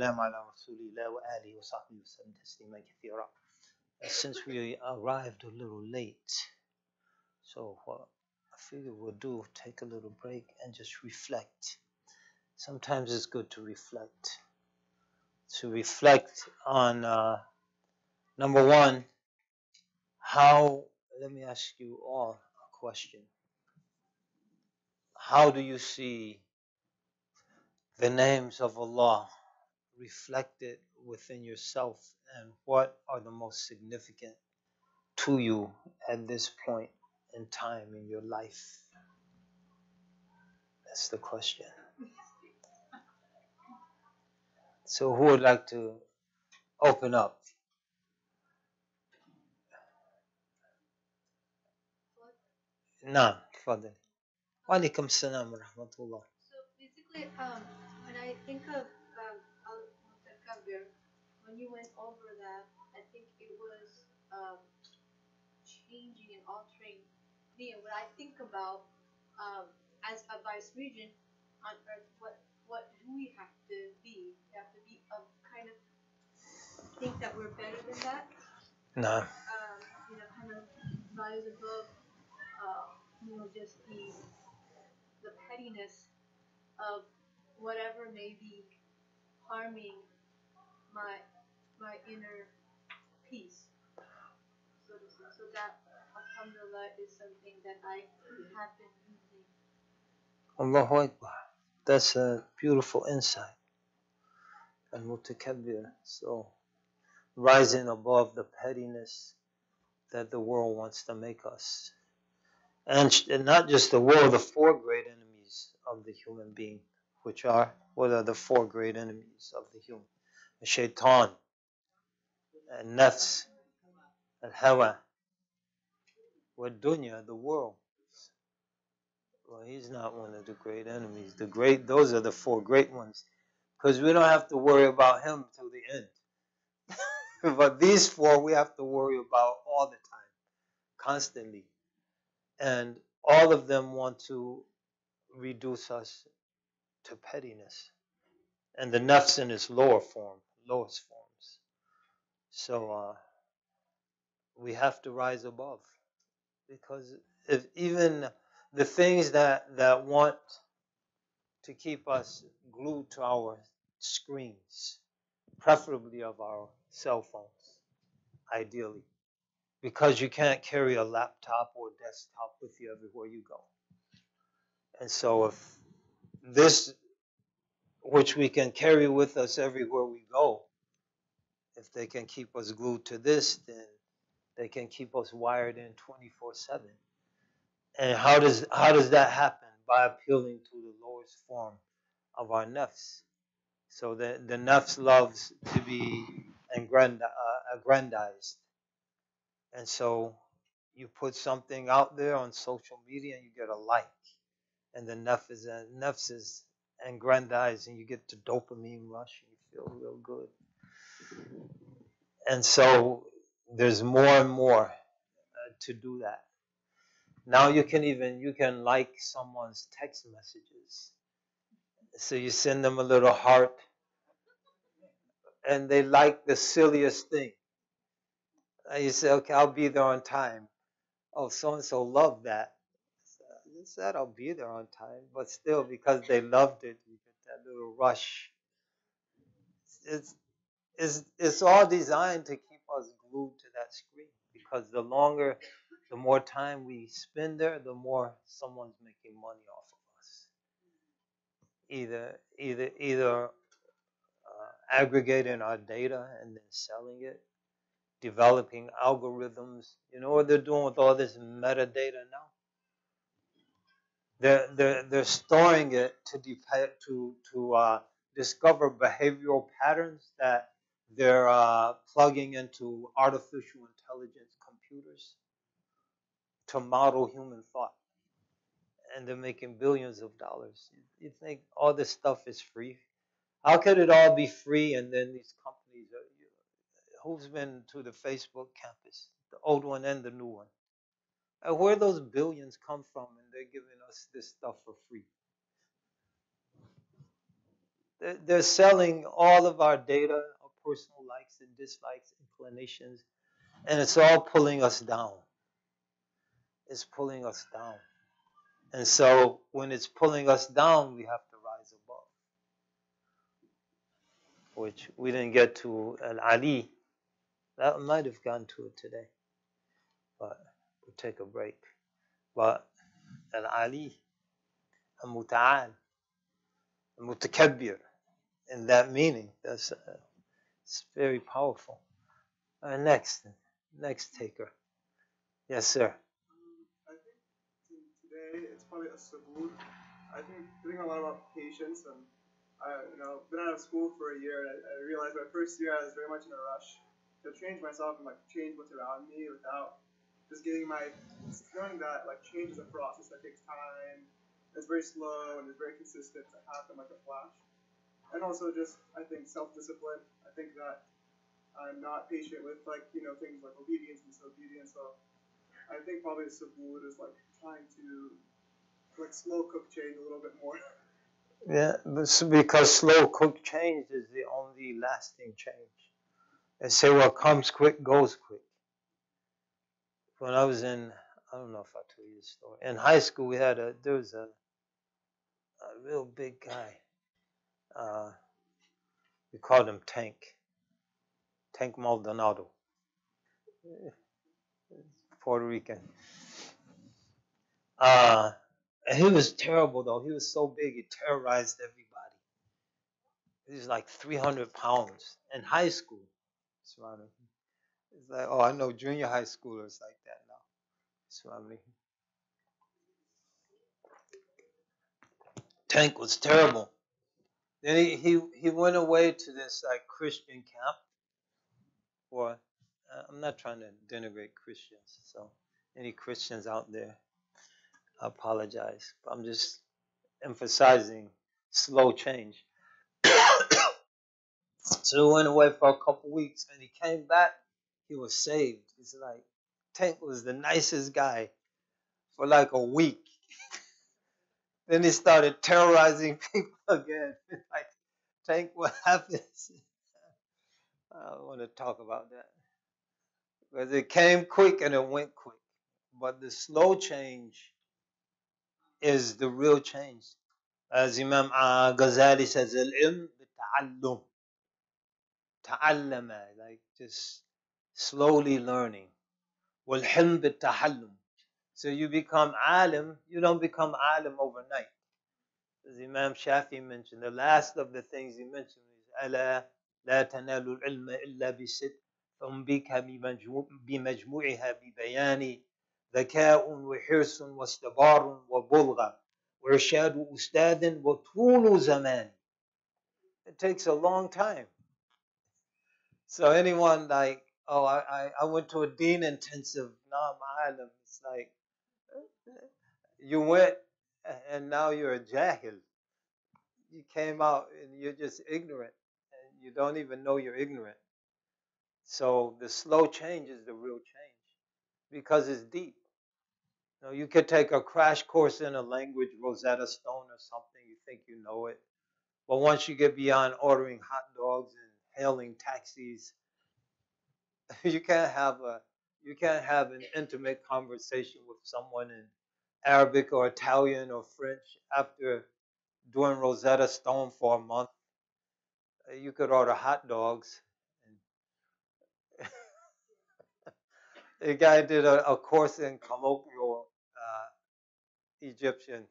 والسلام على رسول الله وآله وصحبه وسلم تسليما كثيرا. Since we arrived a little late, so what I figure we'll do, take a little break and just reflect. Sometimes it's good to reflect. To reflect on, number one, let me ask you all a question. How do you see the names of Allah reflected within yourself, and what are the most significant to you at this point in time in your life? That's the question. So who would like to open up? Naam, tafadhali. Wa alaikum salam wa rahmatullah. So basically, when I think of al-mutakabir, when you went over that, I think it was changing and altering me. And what I think about as a vice regent on earth, what do we have to be? We have to be of kind of think that we're better than that. Naam. Kind of rise above, just the pettiness of whatever may be harming my inner peace, so to say. So that, alhamdulillah, is something that I have been using. Allahu Akbar. That's a beautiful insight. Al-Mutakabbir. So rising above the pettiness that the world wants to make us. And not just the world, the four great enemies of the human being, what are the four great enemies of the human? The shaitan, and nafs, and hawa, wa dunya, the world. Well, he's not one of the great enemies. Those are the four great ones, because we don't have to worry about him till the end. But these four we have to worry about all the time, constantly. And all of them want to reduce us to pettiness. And the nafs in its lowest forms. So we have to rise above. Because if even the things that want to keep us glued to our screens, preferably of our cell phones, ideally, because you can't carry a laptop or desktop with you everywhere you go. And so if this, which we can carry with us everywhere we go, if they can keep us glued to this, then they can keep us wired in 24/7. And how does that happen? By appealing to the lowest form of our nafs. So the nafs loves to be aggrandized. And so you put something out there on social media and you get a like. And the nafs is aggrandized and you get the dopamine rush and you feel real good. And so there's more and more to do that. Now you can like someone's text messages. So you send them a little heart and they like the silliest thing. And you say, okay, I'll be there on time. Oh, so-and-so loved that. You said I'll be there on time, but still because they loved it, you get that little rush. It's all designed to keep us glued to that screen, because the more time we spend there, the more someone's making money off of us. Either aggregating our data and then selling it, developing algorithms. You know what they're doing with all this metadata now? They're storing it to discover behavioral patterns that they're plugging into artificial intelligence computers to model human thought, and they're making billions of dollars. You think all this stuff is free? How could it all be free and then these companies are? Who's been to the Facebook campus, the old one and the new one? And where those billions come from, and they're giving us this stuff for free? They're selling all of our data, our personal likes and dislikes, inclinations, and it's all pulling us down. It's pulling us down. And so when it's pulling us down, we have to rise above, which we didn't get to Al-Ali. That might have gone to it today, but we'll take a break. But Al-Ali, Al-Muta'al, Al-Mutakabbir, in that meaning, that's it's very powerful. Next taker. Yes, sir. I think today it's probably a sabur. I think thinking a lot about patience, and been out of school for a year, and I realized my first year I was very much in a rush to change myself and like change what's around me without just knowing that like change is a process that takes time. It's very slow and it's very consistent to happen like a flash. And also just I think self-discipline. I think that I'm not patient with things like obedience and disobedience. So I think probably the sabur is like trying to like slow cook change a little bit more. Yeah, because slow cook change is the only lasting change. They say what comes quick goes quick. When I was in, I don't know if I told you this story. In high school, there was a real big guy. We called him Tank Maldonado, Puerto Rican. He was terrible though. He was so big, he terrorized everybody. He was like 300 pounds in high school. Surrounding. It's like, oh, I know junior high schoolers like that now. Surrounding. Tank was terrible. Then he went away to this like Christian camp. Or I'm not trying to denigrate Christians. So any Christians out there, I apologize. But I'm just emphasizing slow change. So he went away for a couple weeks, and he came back. He was saved. He's like, Tank was the nicest guy for like a week. Then he started terrorizing people again. Like, Tank, what happens? I don't want to talk about that because it came quick and it went quick. But the slow change is the real change. As Imam Ghazali says, al-ilm bita'allum. Ta'allama, like just slowly learning. Wal-hilm bitahallum. So you become alim, you don't become alim overnight. As Imam Shafi mentioned, the last of the things he mentioned is, ألا لا تنال العلم إلا بست فأنبيك بمجموعها ببيان ذكاء وحرص واستبار وبلغة وإرشاد أستاذ وطول زمان. It takes a long time. So anyone like, oh, I went to a Deen intensive, now I'm alim. It's like, you went and now you're a jahil. You came out and you're just ignorant and you don't even know you're ignorant. So the slow change is the real change because it's deep. You could take a crash course in a language, Rosetta Stone or something, you think you know it. But once you get beyond ordering hot dogs and hailing taxis, you can't have an intimate conversation with someone in Arabic or Italian or French after doing Rosetta Stone for a month. You could order hot dogs. The guy did a course in colloquial Egyptian,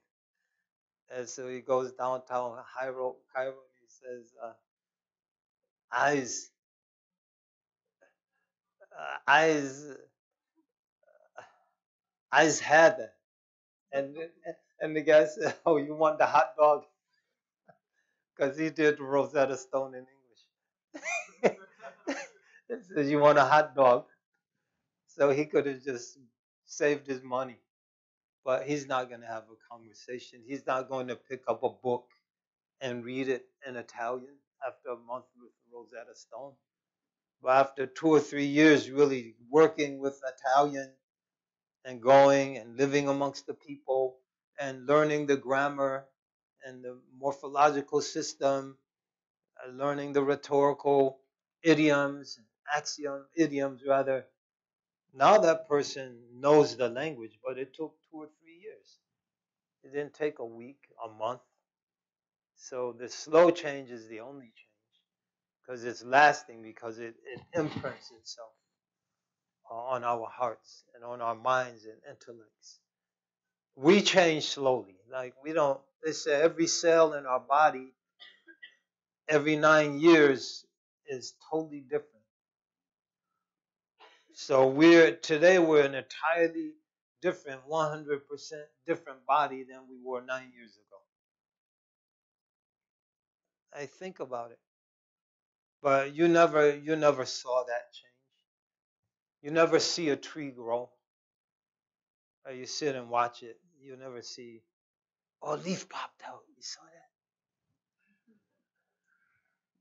and so he goes downtown Cairo, and he says, "Eyes, eyes, eyes had," and and the guy said, "Oh, you want the hot dog?" Because he did Rosetta Stone in English. He says, "You want a hot dog?" So he could have just saved his money. But he's not going to have a conversation. He's not going to pick up a book and read it in Italian after a month with Rosetta Stone. But after 2 or 3 years really working with Italian and going and living amongst the people and learning the grammar and the morphological system learning the rhetorical idioms, idioms rather. Now that person knows the language, but it took 2 or 3 years. It didn't take a week, a month. So the slow change is the only change because it's lasting, because it imprints itself on our hearts and on our minds and intellects. We change slowly. Like we don't, they say every cell in our body every 9 years is totally different. So we're an entirely different, 100% different body than we were 9 years ago. I think about it. But you never saw that change. You never see a tree grow. Or you sit and watch it. You never see, oh, a leaf popped out. You saw that?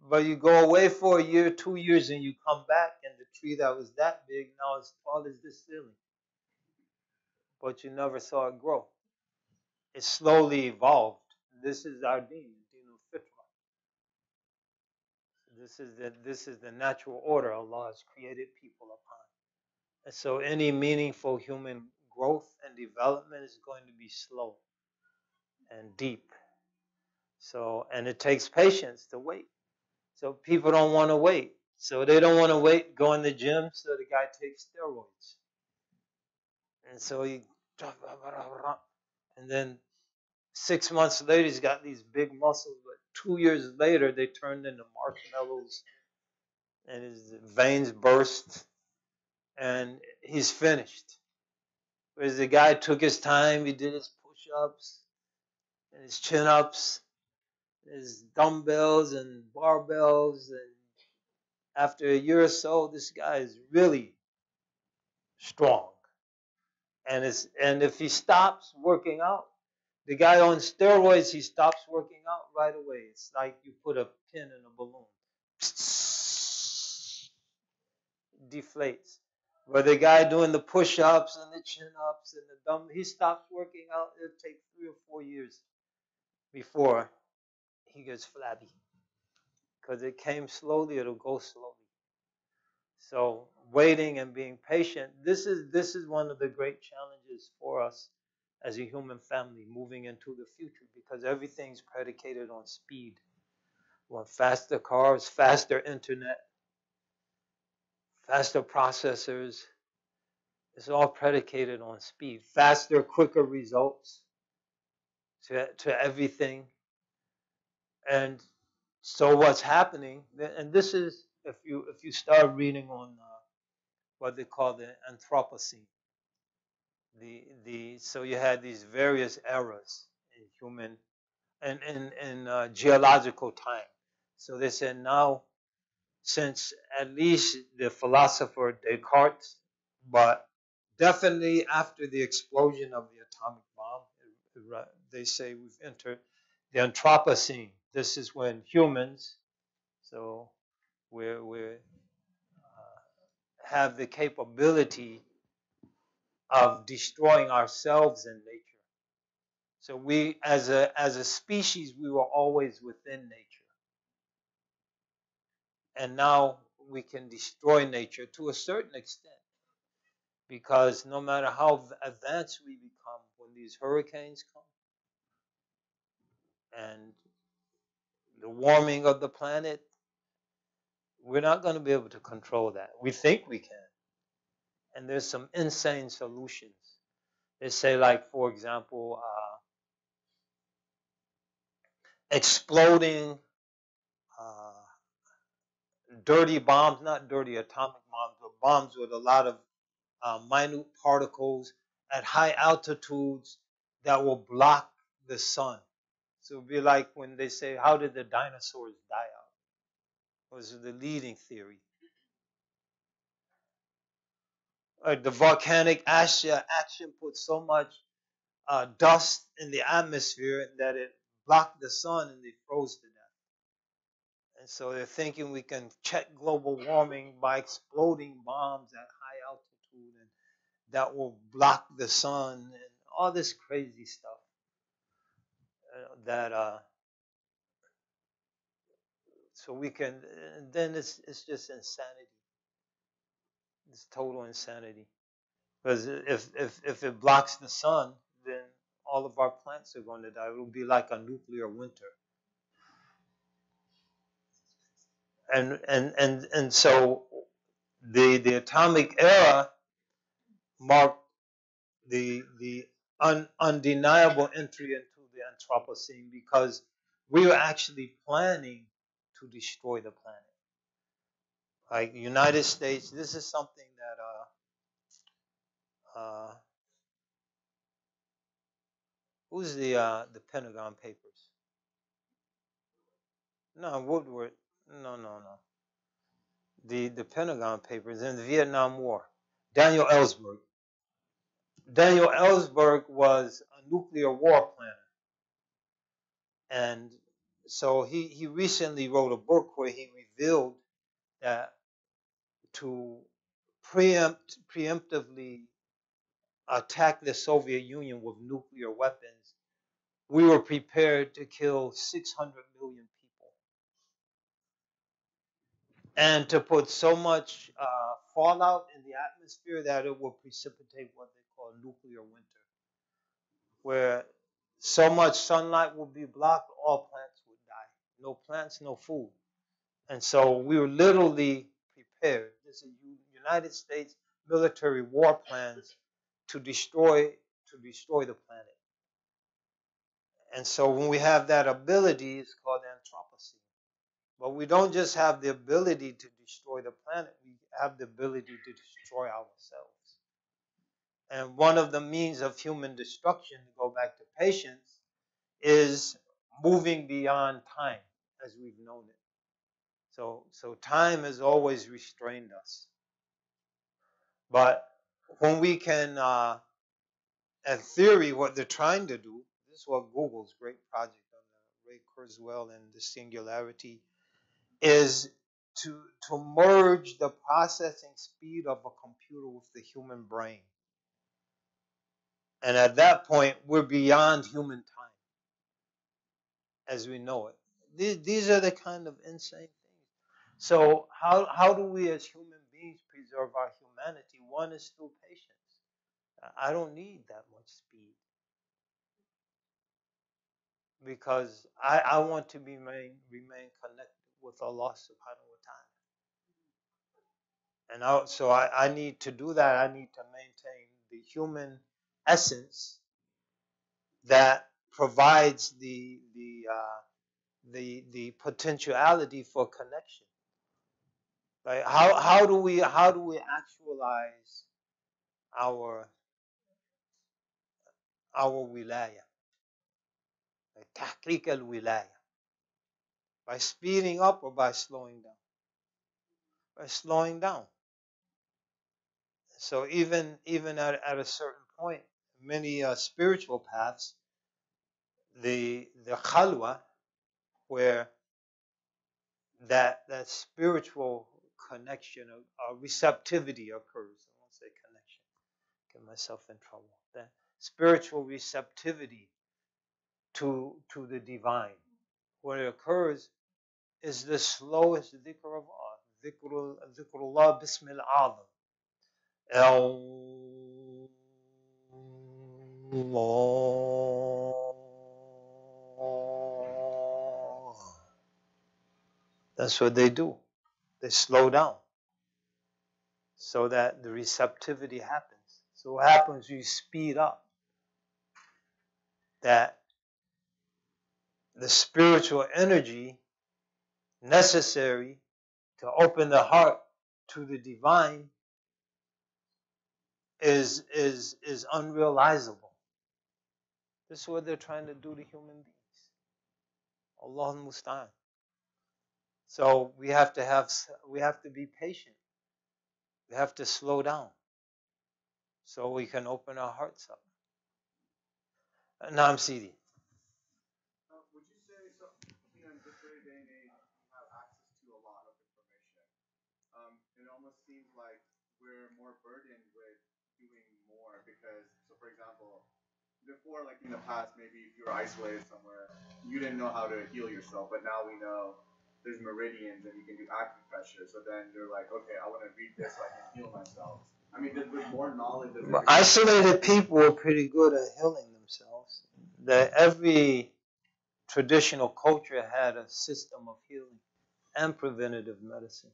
But you go away for a year, 2 years, and you come back, and the tree that was that big now is tall as this ceiling. But you never saw it grow. It slowly evolved. This is our deen, fitra. This is the natural order Allah has created people upon. And so any meaningful human growth and development is going to be slow and deep. So, and it takes patience to wait. So people don't want to wait. So they don't want to wait, go in the gym, so the guy takes steroids. And so and then 6 months later, he's got these big muscles, but 2 years later, they turned into marshmallows, and his veins burst, and he's finished. Whereas the guy took his time, he did his push-ups, and his chin-ups, his dumbbells and barbells, and after a year or so, this guy is really strong. And if he stops working out, the guy on steroids, he stops working out right away. It's like you put a pin in a balloon. Deflates. But the guy doing the push-ups and the chin-ups and the dumb, he stops working out. It'll take 3 or 4 years before he gets flabby. Because it came slowly, it'll go slowly. So waiting and being patient, this is one of the great challenges for us as a human family moving into the future, because everything's predicated on speed. We want faster cars, faster internet, faster processors. It's all predicated on speed. Faster, quicker results to everything. And so what's happening, and this is, if you start reading on what they call the Anthropocene, so you had these various eras in human and in geological time. So they said now, since at least the philosopher Descartes, but definitely after the explosion of the atomic bomb, they say we've entered the Anthropocene. This is when humans, so we have the capability of destroying ourselves in nature. So we, as a species, we were always within nature, and now we can destroy nature to a certain extent, because no matter how advanced we become, when these hurricanes come and the warming of the planet, we're not going to be able to control that. We think we can, and there's some insane solutions. They say, like, for example, exploding dirty bombs, not dirty atomic bombs, but bombs with a lot of minute particles at high altitudes that will block the sun. So it'll be like when they say, how did the dinosaurs die out? Was the leading theory. The volcanic action put so much dust in the atmosphere that it blocked the sun and they froze to death. And so they're thinking we can check global warming by exploding bombs at high altitude, and that will block the sun and all this crazy stuff. So we can, then it's just insanity. It's total insanity. Because if it blocks the sun, then all of our plants are going to die. It will be like a nuclear winter. And so the atomic era marked the undeniable entry into the Anthropocene because we were actually planning to destroy the planet. Like United States, this is something that who's the Pentagon Papers? No, Woodward. No. The Pentagon Papers in the Vietnam War. Daniel Ellsberg. Daniel Ellsberg was a nuclear war planner, and so he recently wrote a book where he revealed that to preemptively attack the Soviet Union with nuclear weapons, we were prepared to kill 600 million people. And to put so much fallout in the atmosphere that it will precipitate what they call nuclear winter, where so much sunlight will be blocked, all plants would die. No plants, no food. And so we were literally prepared. This is United States military war plans to destroy the planet. And so when we have that ability, it's called Anthropocene. But we don't just have the ability to destroy the planet, we have the ability to destroy ourselves. And one of the means of human destruction, to go back to patience, is moving beyond time as we've known it. So time has always restrained us. But when we can, in theory, what they're trying to do, this is what Google's great project on the Ray Kurzweil and the singularity, is to merge the processing speed of a computer with the human brain. And at that point, we're beyond human time as we know it. These are the kind of insane things. So how do we as human beings preserve our humanity? One is through patience. I don't need that much speed because I want to remain connected with Allah subhanahu wa ta'ala. And so I need to do that. I need to maintain the human essence that provides the potentiality for connection. Like how do we actualize our wilaya, like tahqiq al wilaya, by speeding up or by slowing down? By slowing down. So even at a certain point, many spiritual paths, the khalwa, where that spiritual connection or receptivity occurs. I won't say connection. Get myself in trouble. That spiritual receptivity to the divine. What occurs is the slowest dhikr of all. Dhikrullah bismil azam. Allah. That's what they do. They slow down so that the receptivity happens. So what happens, you speed up. That the spiritual energy necessary to open the heart to the divine is unrealizable. This is what they're trying to do to human beings. Allah Musta'an. So we have to be patient. We have to slow down so we can open our hearts up. Naam Sidi. Would you say, so, in this very day and age, we have access to a lot of information. It almost seems like we're more burdened with doing more because, so for example, before, like in the past, maybe if you were isolated somewhere, you didn't know how to heal yourself, but now we know there's meridians and you can do acupressure. So then you're like, okay, I want to read this so I can heal myself. I mean, with more knowledge of But everything. isolated people were pretty good at healing themselves. That every traditional culture had a system of healing and preventative medicine.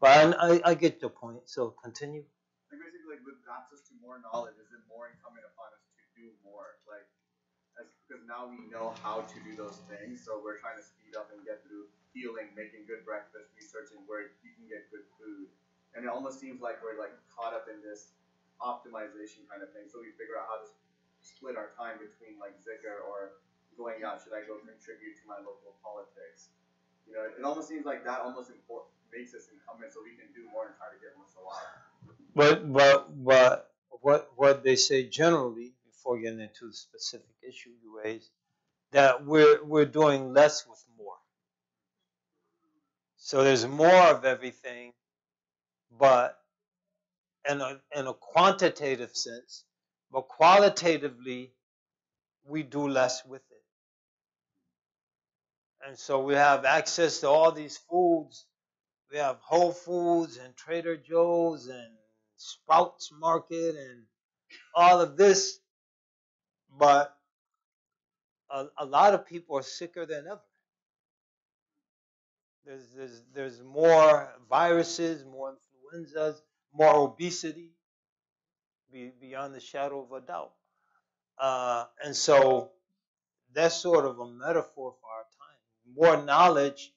But I get your point. So continue. Like basically, like with access to more knowledge, is it more incumbent upon us to do more? Like, because now we know how to do those things, so we're trying to speed up and get through healing, making good breakfast, researching where you can get good food, and it almost seems like we're like caught up in this optimization kind of thing. So we figure out how to split our time between like dhikr or going out. Should I go contribute to my local politics? You know, it almost seems like that almost makes us incumbent, so we can do more and try to get more salawat. But what they say generally, before getting into the specific issue you raised, that we're doing less with more. So there's more of everything, but in a quantitative sense, but qualitatively we do less with it. And so we have access to all these foods. We have Whole Foods and Trader Joe's and Sprouts Market and all of this, but a lot of people are sicker than ever. There's more viruses, more influenzas, more obesity, beyond the shadow of a doubt. And so that's sort of a metaphor for our time. More knowledge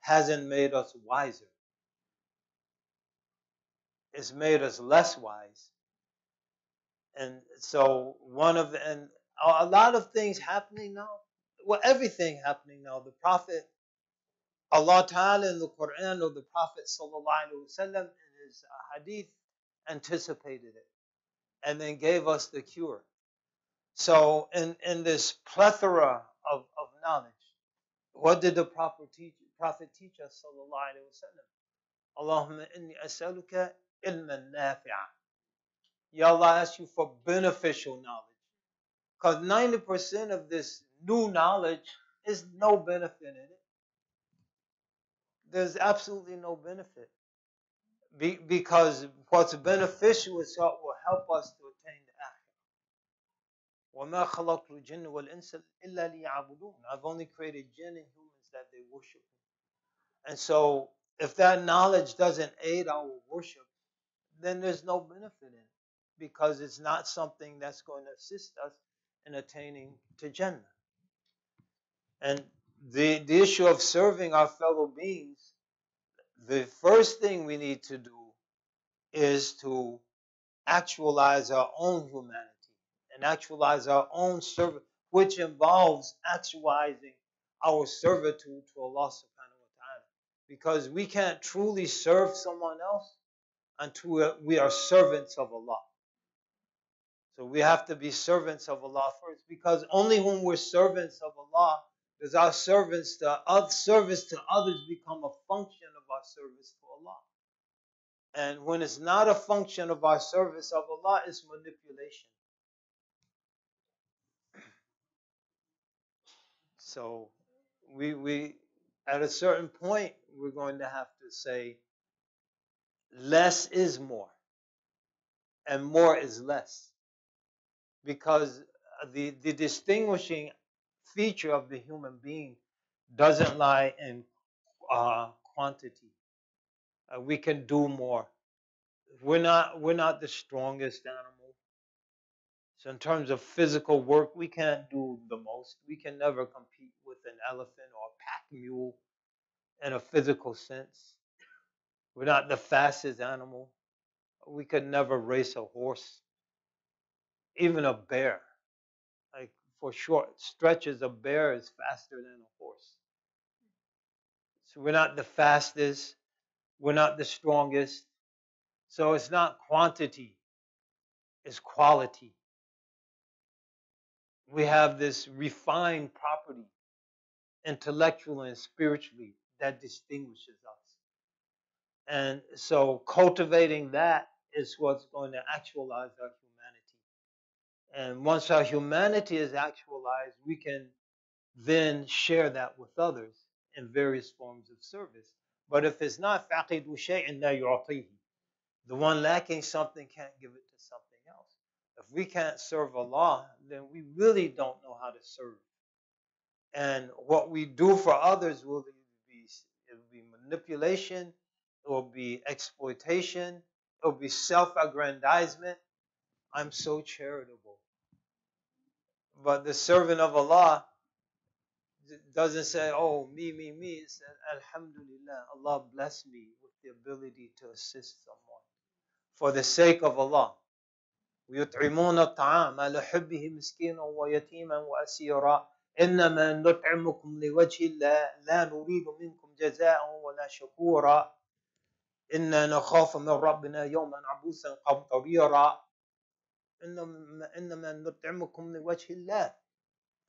hasn't made us wiser. It's made us less wise. And so and a lot of things happening now, well, everything happening now. The Prophet, Allah Ta'ala in the Quran, or the Prophet Sallallahu Alaihi Wasallam in his hadith anticipated it and then gave us the cure. So in this plethora of knowledge, what did the Prophet teach us, Sallallahu Alaihi Wasallam? Allahumma inni as'aluka ilman nafi'a. Ya Allah, I ask you for beneficial knowledge. Because 90% of this new knowledge is no benefit in it. There's absolutely no benefit. Because what's beneficial is what will help us to attain the akhirah. وَمَا خَلَقْتُ الْجِنَّ وَالْإِنسَ إِلَّا لِيَعْبُدُونَ. I've only created jinn and humans that they worship me. And so if that knowledge doesn't aid our worship, then there's no benefit in it. Because it's not something that's going to assist us in attaining to Jannah. And the issue of serving our fellow beings, the first thing we need to do is to actualize our own humanity and actualize our own service, which involves actualizing our servitude to Allah subhanahu wa ta'ala. Because we can't truly serve someone else until we are servants of Allah. So we have to be servants of Allah first, because only when we're servants of Allah does our service to others become a function of our service to Allah. And when it's not a function of our service of Allah, it's manipulation. So we at a certain point we're going to have to say less is more and more is less. Because the distinguishing feature of the human being doesn't lie in quantity. We can do more. We're not the strongest animal. So in terms of physical work, we can't do the most. We can never compete with an elephant or a pack mule in a physical sense. We're not the fastest animal. We could never race a horse, even a bear. Like for short stretches, a bear is faster than a horse. So we're not the fastest. We're not the strongest. So it's not quantity, it's quality. We have this refined property, intellectually and spiritually, that distinguishes us. And so cultivating that is what's going to actualize our humanity. And once our humanity is actualized, we can then share that with others in various forms of service. But if it's not فَعْقِدُ شَيْءٍ لَا يُعْطِيهِ, the one lacking something can't give it to something else. If we can't serve Allah, then we really don't know how to serve. And what we do for others will be manipulation, it will be exploitation, it will be self-aggrandizement. I'm so charitable. But the servant of Allah doesn't say, oh, me. It says, Alhamdulillah, Allah bless me with the ability to assist someone for the sake of Allah. ويطعمون الطعام على حبه مسكينا ويتيما وأسيرا إنما نطعمكم لوجه الله لا نريد منكم جزاء ولا شكورا إنا نخاف من ربنا يوما عبوسا قمطريرا إنما نطعمكم لوجه الله,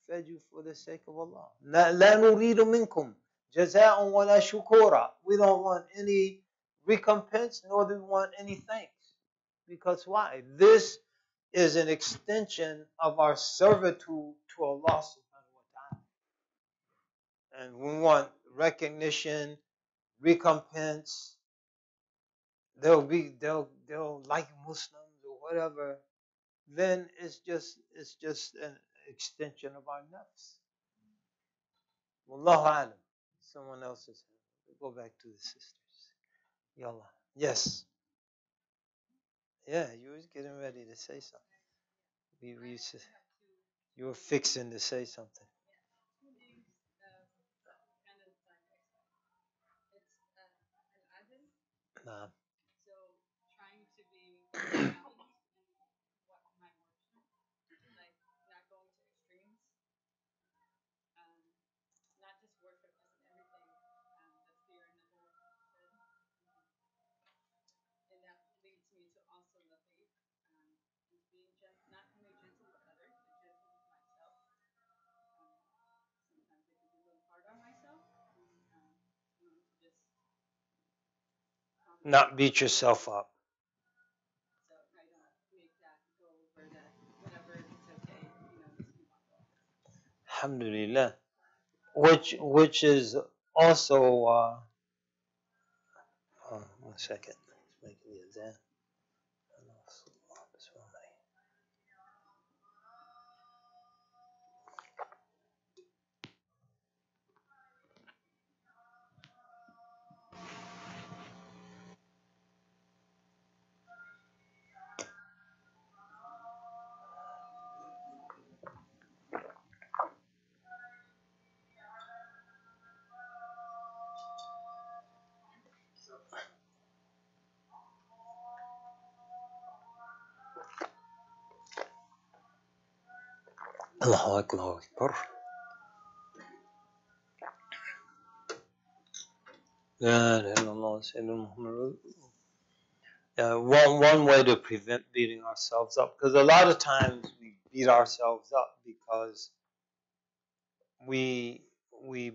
fed you for the sake of Allah. لا نريد منكم جزاء ولا شكورا. We don't want any recompense nor do we want any thanks. Because why? This is an extension of our servitude to Allah subhanahu wa ta'ala. And we want recognition, recompense. They'll like Muslims or whatever. Then it's just an extension of our nafs. Wallahu alam. Someone else's. We'll go back to the sisters. Yallah. Yes. Yeah, you was getting ready to say something. You were fixing to say something. Nah. So trying to be balanced in what my worship, like not going to extremes, not just worship as in everything that's clear in the whole said, and that leads me to also the faith, is being not only gentle with others, but gentle with myself. Sometimes I can be a little hard on myself, and to just not beat yourself up. So I don't make that go over that whatever, it's okay, just move on. Alhamdulillah. Which is also 1 second. Let's make the adhan. Allahu Akbar. One way to prevent beating ourselves up, because a lot of times we beat ourselves up because we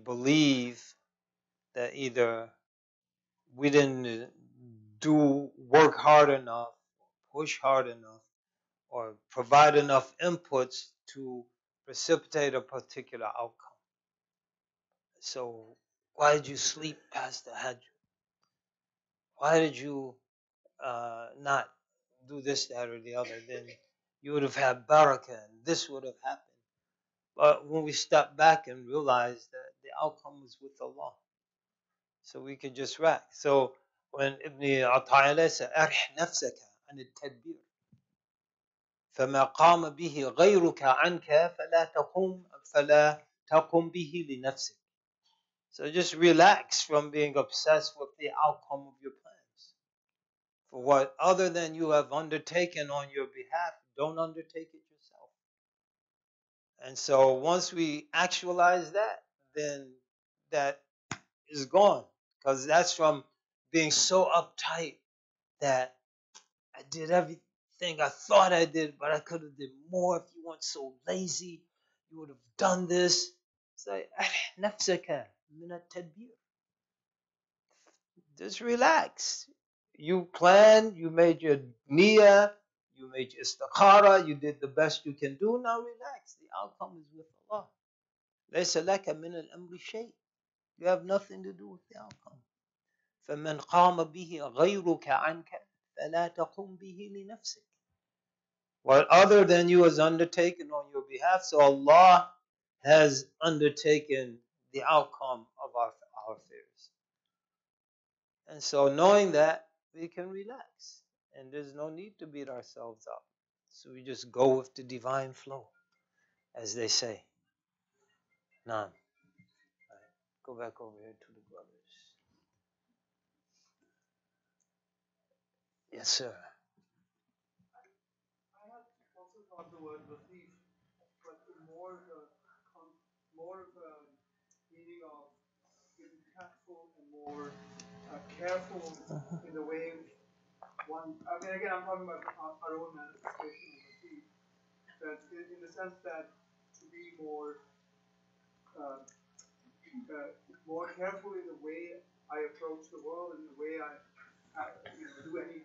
believe that either we didn't work hard enough, push hard enough, or provide enough inputs to precipitate a particular outcome. So why did you sleep past the Hajj? Why did you not do this, that, or the other? Then you would have had barakah and this would have happened. But when we step back and realize that the outcome was with Allah, so we can just rack. So when Ibn Ata'illah said, أرح نفسك عن التدبير فما قام به غيرك عنك فلا تقم به لنفسك. So just relax from being obsessed with the outcome of your plans. For what other than you have undertaken on your behalf, don't undertake it yourself. And so once we actualize that, then that is gone. Because that's from being so uptight that I did everything I thought I did, but I could have did more. If you weren't so lazy, you would have done this. It's like, نفسك من التدبير. Just relax. You planned, you made your niyyah, you made your istikhara, you did the best you can do. Now relax. The outcome is with Allah. ليس لك من الأمر شيء. You have nothing to do with the outcome. فَمَنْ قَامَ بِهِ غَيْرُكَ عَنْكَ فَلَا تَقُمْ بِهِ لِنَفْسِكَ. What other than you has undertaken on your behalf, so Allah has undertaken the outcome of our affairs. And so knowing that, we can relax. And there's no need to beat ourselves up. So we just go with the divine flow, as they say. Now, go back over here to the brothers. Yes, sir. I had also thought the word latif, but more of a meaning of being tactful and more careful in the way one. I mean, again, I'm talking about our own manifestation of latif. That in the sense that to be more careful in the way I approach the world and the way I do anything.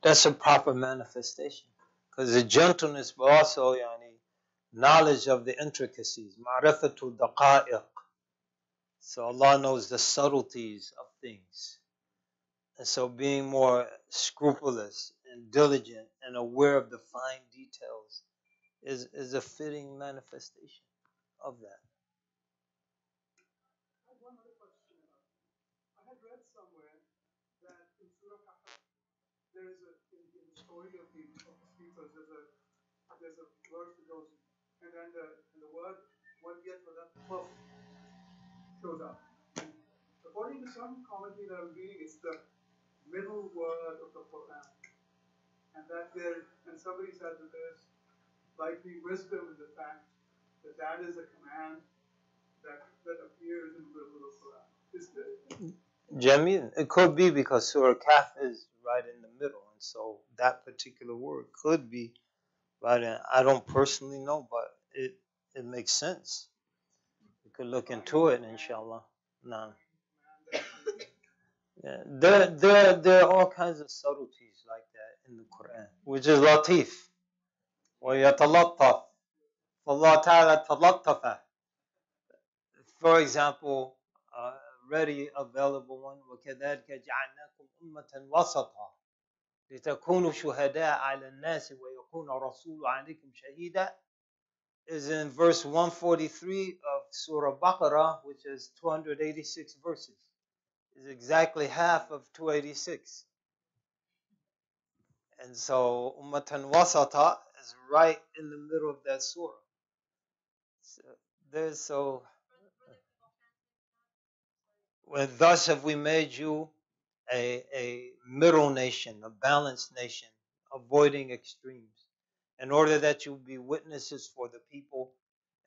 That's a proper manifestation. Because the gentleness, but also knowledge of the intricacies. Ma'rifatul daqa'iq. So Allah knows the subtleties of things. And so being more scrupulous and diligent and aware of the fine details is a fitting manifestation of that. I have one other question. I had read somewhere that in Surah Kahf, there is in the story of the sleepers, there's a verse that goes, and then the word oneself shows up. And according to some commentary that I was reading, it's the middle word of the Quran, and somebody said that there's likely wisdom in the fact that that is a command that appears in the middle of the Quran. Jamil, it could be because Surah Kahf is right in the middle, and so that particular word could be right in. I don't personally know, but it makes sense. You could look into it, inshallah. No. Yeah. There are all kinds of subtleties like that in the Quran, which is latif. وَيَتَلَطَّفْ فَاللَّهُ تَعَالَى تَلَطَّفَ. For example, ready available one, وَكَذَلِكَ جَعَلْنَاكُمْ أُمَّةً وَسَطًا لِتَكُونُوا شُهَدَاءَ عَلَى النَّاسِ وَيَكُونَ الرَّسُولُ عَلَيْكُمْ شَهِيدًا, is in verse 143 of Surah Baqarah, which is 286 verses. Is exactly half of 286. And so Ummatan Wasata is right in the middle of that surah. Thus have we made you a middle nation, a balanced nation, avoiding extremes, in order that you be witnesses for the people,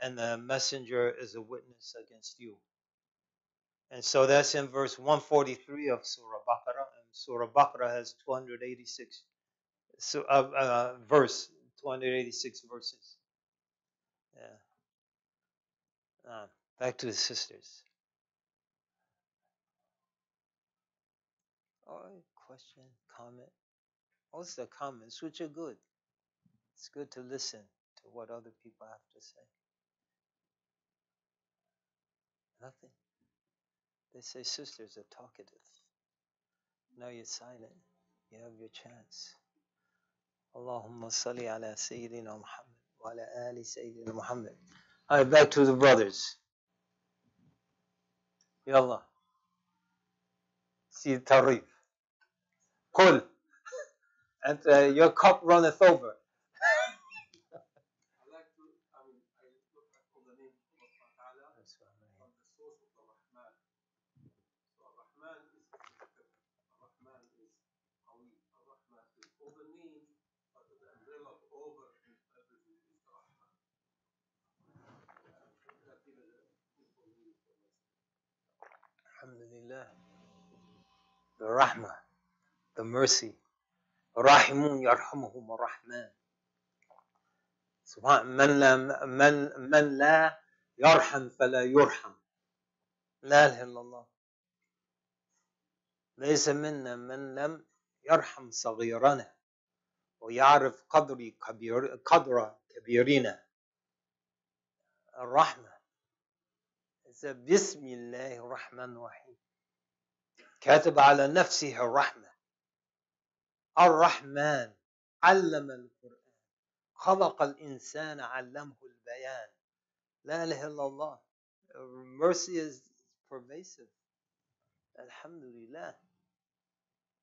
and the messenger is a witness against you. And so that's in verse 143 of Surah Baqarah, and Surah Baqarah has 286 verse, 286 verses. Yeah. Back to the sisters. Question, comment? What's the comments, which are good. It's good to listen to what other people have to say. Nothing. They say sisters are talkative. Now you're silent. You have your chance. Allahumma salli ala Sayyidina Muhammad wa ala ali Sayyidina Muhammad. All right, back to the brothers. Yallah. See Tarif. Qul. And your cup runneth over. Alhamdulillah. The Rahmah, the mercy. Rahimun yarhamuhum ar-Rahman. من لا يرحم فلا يرحم. لا إله إلا الله. ليس منا من لم يرحم صغيرنا ويعرف قدر كبيرنا. الرحمة. said, بسم الله الرحمن الرحيم. كاتب على نفسه الرحمة. الرحمن علم القرآن. خلق الإنسان علمه البيان. لا إله إلا الله. Mercy is pervasive. Alhamdulillah.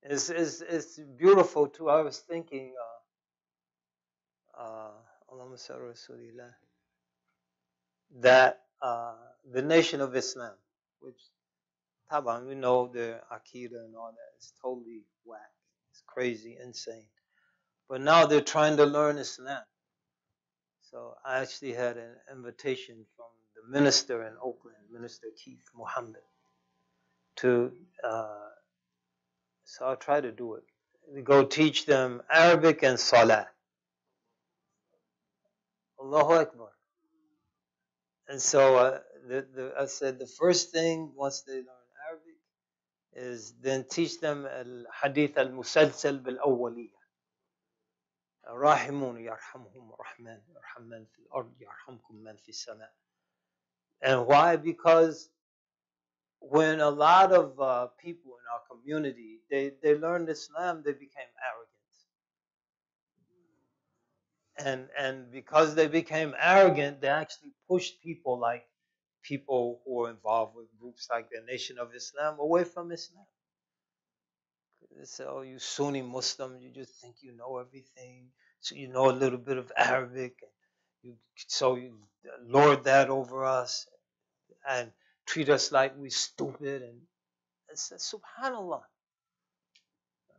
It's beautiful too. I was thinking, Allahumma salli Rasulillah, that the nation of Islam, which Taban, we know the Aqidah and all that, is totally whack. It's crazy, insane. But now they're trying to learn Islam. So I actually had an invitation from the minister in Oakland, Minister Keith Muhammad, to so I'll try to do it. We go teach them Arabic and Salah. Allahu Akbar. And so I said the first thing once they learn Arabic is then teach them al-hadith al-musalsal bil-awwaliyah. Rahimun yarhamhum rahman yarhamman fil ard yarhamkum man fis sama. And why? Because when a lot of people in our community they learned Islam, they became arrogant. And because they became arrogant, they actually pushed people like people who are involved with groups like the Nation of Islam away from Islam. They say, oh, you Sunni Muslim, you just think you know everything. So you know a little bit of Arabic. So you lord that over us and treat us like we're stupid. And it says, subhanallah.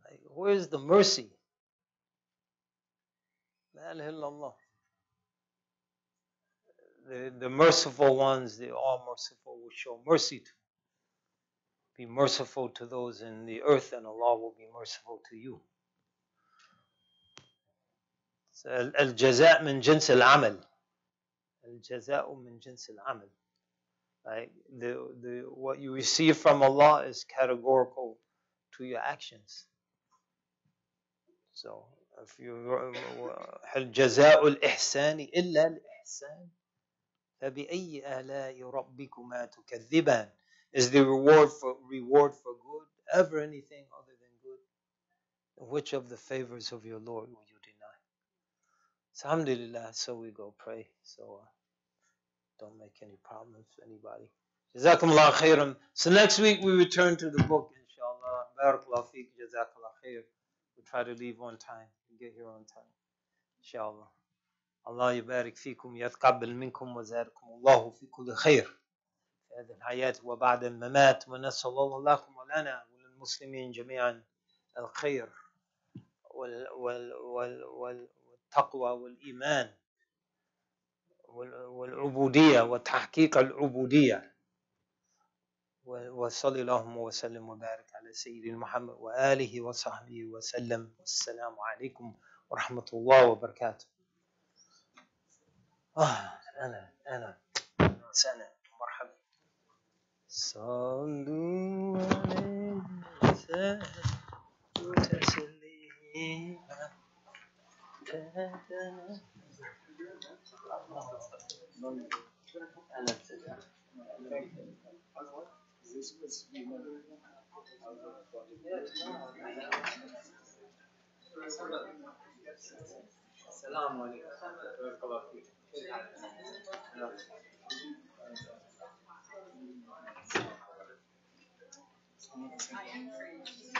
Like, where's the mercy? La ilaha illallah. The merciful ones, the all merciful, will show mercy to. Be merciful to those in the earth, and Allah will be merciful to you. الجزاء من جنس العمل. الجزاء من جنس العمل. Like what you receive from Allah is categorical to your actions. So if you هل جزاء الإحسان إلا الإحسان فبأي آلاء ربكما تكذبان. Is the reward for good ever anything other than good? Which of the favors of your Lord will you deny? So alhamdulillah, so we go pray. So don't make any problems for anybody. Jazakumullah khairan. So next week we return to the book, inshallah. Barakallah feek, jazakallah khair. We try to leave on time and get here on time, inshallah. Allah yubarik fikum, yatqabbal minkum, wa zadakum Allahu fi kulli khair. في هذه الحياة وبعد الممات ونسأل الله لكم ولنا وللمسلمين جميعا الخير والتقوى والإيمان والعبودية وتحقيق العبودية. وصلى اللهم وسلم وبارك على سيدنا محمد وآله وصحبه وسلم. والسلام عليكم ورحمة الله وبركاته. أنا مرحبا. صلوا عليه تسليما. السلام عليكم. بارك الله فيك. I am free.